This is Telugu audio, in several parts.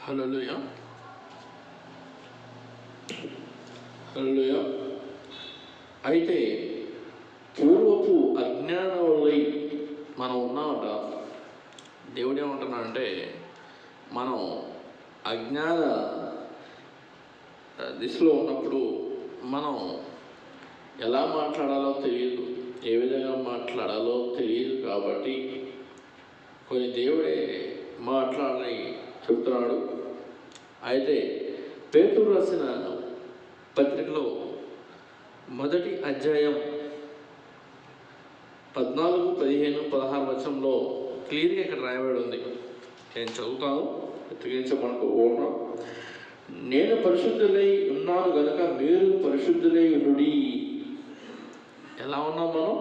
హల్లెలూయా, హల్లెలూయా. అయితే పూర్వపు అజ్ఞానం వల్ల మనం ఉన్నామట. దేవుడు ఏమంటున్నాడంటే, మనం అజ్ఞాన దిశలో ఉన్నప్పుడు మనం ఎలా మాట్లాడాలో తెలియదు, ఏ విధంగా మాట్లాడాలో తెలియదు. కాబట్టి కొన్ని దేవుడే మాట్లాడని చెప్తున్నాడు. అయితే పేతురు రాసిన పత్రికలో మొదటి అధ్యాయం 14, 15, 16 వచనంలో క్లియర్గా ఇక్కడ రాయబడి ఉంది. నేను చదువుతాను, ఎత్తుకించమనుకోకుండా. నేను పరిశుద్ధులై ఉన్నాను గనుక మీరు పరిశుద్ధులై ఉండుడి. ఎలా ఉన్నాం మనం?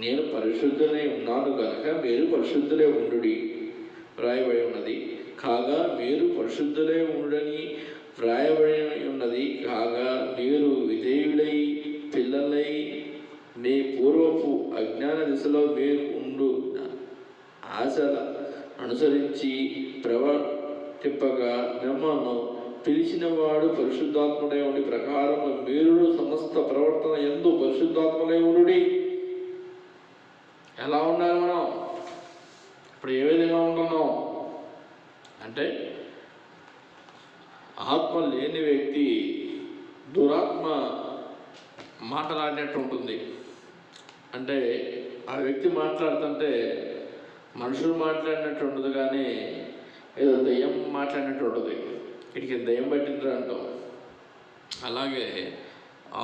నేను పరిశుద్ధులై ఉన్నాను గనుక మీరు పరిశుద్ధులై ఉండుడి వ్రాయబడి ఉన్నది. కాగా మీరు పరిశుద్ధులై ఉండుడని వ్రాయబడి ఉన్నది. కాగా మీరు విధేయులై పిల్లలై మీ పూర్వపు అజ్ఞాన దిశలో మీరు ఉండు ఆశల అనుసరించి ప్రవర్తింపగా మిమ్మల్ని పిలిచిన వాడు పరిశుద్ధాత్ముడై ఉండి ప్రకారం మీరు సమస్త ప్రవర్తన యందు పరిశుద్ధాత్ముడై ఉండుడి. ఎలా ఉండాలి మనం? ఇప్పుడు ఏ విధంగా ఉంటున్నాం అంటే, ఆత్మ లేని వ్యక్తి దురాత్మ మాట్లాడినట్టు ఉంటుంది. అంటే ఆ వ్యక్తి మాట్లాడుతుంటే మనుషులు మాట్లాడినట్టు ఉండదు, కానీ ఏదో దయ్యం మాట్లాడినట్టు ఉంటుంది. వీటికి దయ్యం పట్టిందిరా అంటాం. అలాగే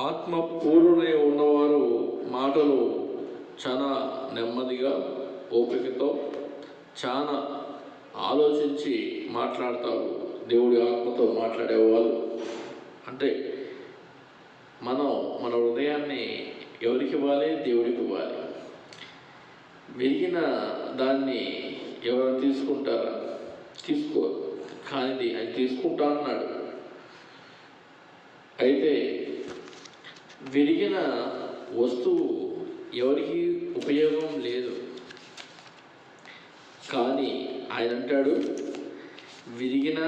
ఆత్మ పూర్ణులై ఉన్నవారు మాటలు చాలా నెమ్మదిగా, ఓపికతో, చాలా ఆలోచించి మాట్లాడతారు. దేవుడి ఆత్మతో మాట్లాడేవాళ్ళు. అంటే మనం మన హృదయాన్ని ఎవరికి ఇవ్వాలి? దేవుడికి ఇవ్వాలి. విరిగిన దాన్ని ఎవరు తీసుకుంటారా? తీసుకో. కానిది ఆయన తీసుకుంటా అన్నాడు. అయితే విరిగిన వస్తువు ఎవరికి ఉపయోగం లేదు, కానీ ఆయన అంటాడు, విరిగిన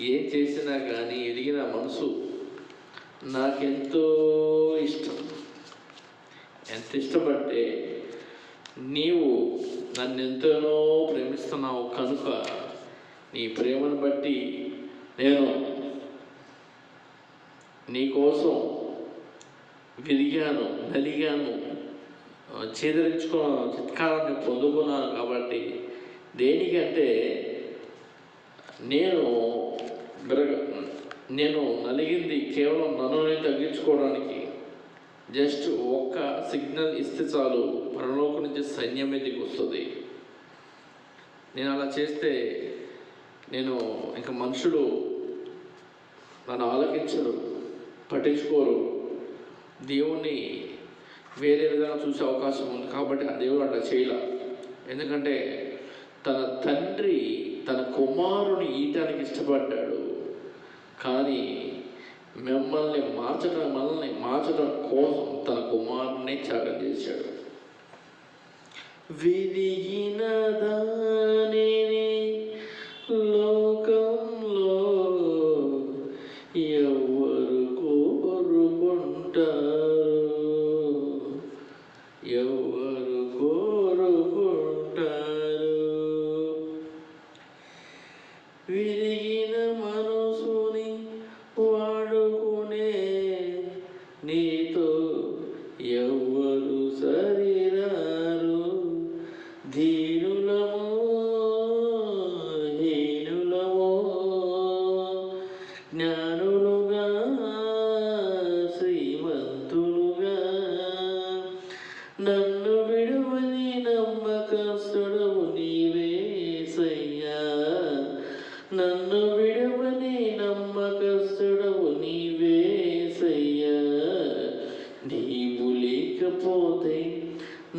ఏం చేసినా కానీ విరిగిన మనసు నాకెంతో ఇష్టం. ఎంత ఇష్టపడితే నీవు నన్ను ఎంతనో ప్రేమిస్తున్నావు కనుక నీ ప్రేమను బట్టి నేను నీకోసం విరిగాను, నలిగాను, చేదరించుకున్నాను, చిత్కారాన్ని పొందుకున్నాను. కాబట్టి దేనికంటే నేను నలిగింది కేవలం నన్ను తగ్గించుకోవడానికి. జస్ట్ ఒక్క సిగ్నల్ ఇస్తే చాలు, పరలోకం నుంచి సైన్యం మీదకి వస్తుంది. నేను అలా చేస్తే నేను ఇంకా మనుషులు నన్ను ఆలకించరు, పట్టించుకోరు. దేవుణ్ణి వేరే విధంగా చూసే అవకాశం ఉంది. కాబట్టి ఆ దేవుడు అట్లా చేయలే. ఎందుకంటే తన తండ్రి తన కుమారుని ఈయటానికి ఇష్టపడ్డాడు, కానీ మనల్ని మార్చడం కోసం తన కుమారుని త్యాగం చేశాడు. విరిగిన దానిని లోకంలో ఎవరు కోరుకుంటారు? ఎవరు కోరుకుంటారు? విరిగిన మనసుని వాడుకునే నీతో ఎవరు సరిరారు? దీనులమో హీనులమో జ్ఞానులుగా శ్రీమంతులుగా నన్ను విడువని నమ్మకస్తుడవు నీవేసయ్యా. నన్ను విడువని నమ్మకస్తుడవు నీవేసయ్యా. నీవు లేకపోతే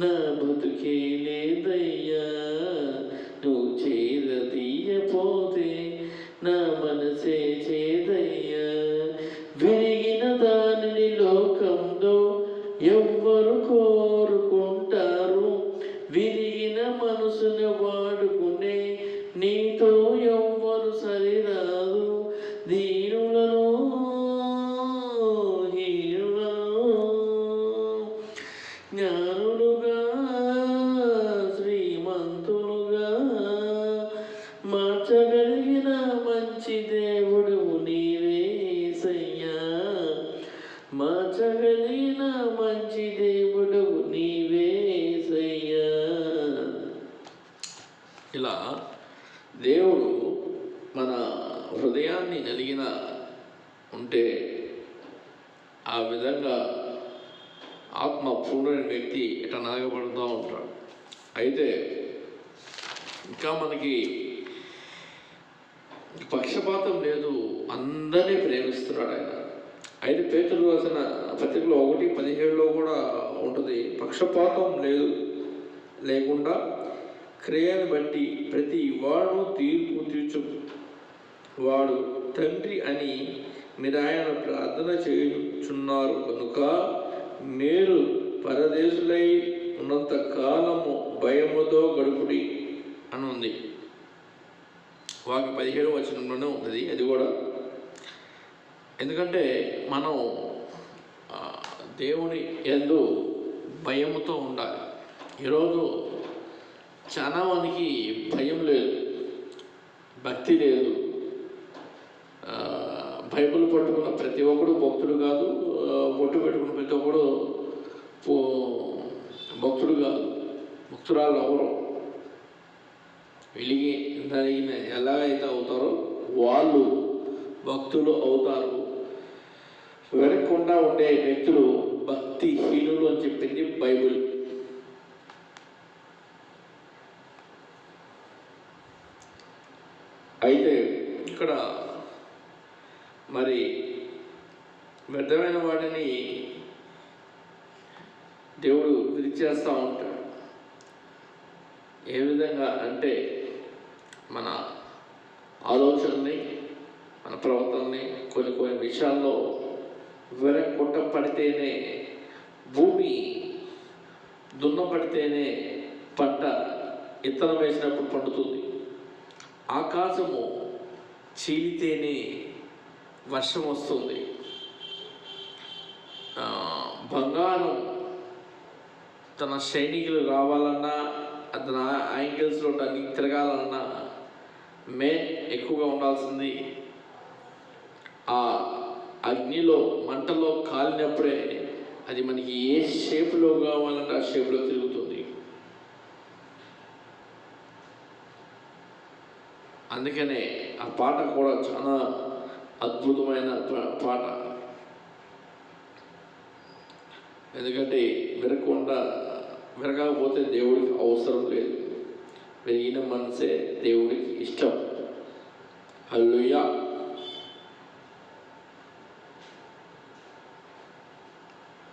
నా బతుకే లేదయ్యా. నువ్వు చేరదీయపోతే నా మనసే చేదయ్యా. విరిగిన దానిని లోకంలో ఎవ్వరు కోరుకుంటారు? విరిగిన మనసును వాడుకునే నీతో ఇలా దేవుడు మన హృదయాన్ని నలిగిన ఉంటే ఆ విధంగా ఆత్మ పూర్ణ వ్యక్తి ఇట్లా నలగబడుతూ ఉంటాడు. అయితే ఇంకా మనకి పక్షపాతం లేదు, అందరినీ ప్రేమిస్తున్నాడు ఆయన. అయితే పేతురు రాసిన పత్రికలో 1:17 కూడా ఉంటుంది, పక్షపాతం లేకుండా క్రియను బట్టి ప్రతి వాడు తీర్పు తీర్చు వాడు తండ్రి అని మీరు ఆయన ప్రార్థన చేయుచున్నారు కనుక మీరు పరదేశులై ఉన్నంత కాలము భయముతో గడుపుడి అని ఉంది. వాకి 17వ వచనంలోనే ఉంది అది కూడా. ఎందుకంటే మనం దేవుని యందు భయముతో ఉండాలి. ఈరోజు చాలా మందికి భయం లేదు, భక్తి లేదు. బైబిల్ పట్టుకున్న ప్రతి ఒక్కడు భక్తుడు కాదు, బొట్టు పెట్టుకున్న ప్రతి ఒక్కడు భక్తుడు కాదు, భక్తురాలు ఎవరు వెలిగి నలిగిన ఎలాగైతే అవుతారో వాళ్ళు భక్తులు అవుతారు. వెనకుండా ఉండే వ్యక్తులు భక్తిహీనులు అని చెప్పింది బైబిల్. అయితే ఇక్కడ మరి వ్యర్థమైన వాటిని దేవుడు విరిచేస్తూ ఉంటాడు. ఏ విధంగా అంటే మన ఆలోచనని, మన ప్రవర్తనని కొన్ని విషయాల్లో కొట్టపడితేనే, భూమి దున్నపడితేనే పంట ఇత్తనం వేసినప్పుడు పండుతుంది. ఆకాశము చీలితేనే వర్షం వస్తుంది. బంగారం తన షైనింగ్లు రావాలన్నా, తన యాంగిల్స్లో అన్ని తిరగాలన్నా మెయిన్ ఎక్కువగా ఉండాల్సింది ఆ అగ్నిలో మంటలో కాలినప్పుడే అది మనకి ఏ షేపులో కావాలంటే ఆ షేపులో తిరుగుతుంది. అందుకనే ఆ పాట కూడా చాలా అద్భుతమైన పాట. ఎందుకంటే విరగకపోతే దేవుడికి అవసరం లేదు, విరిగిన మనసే దేవుడికి ఇష్టం. హల్లెలూయా.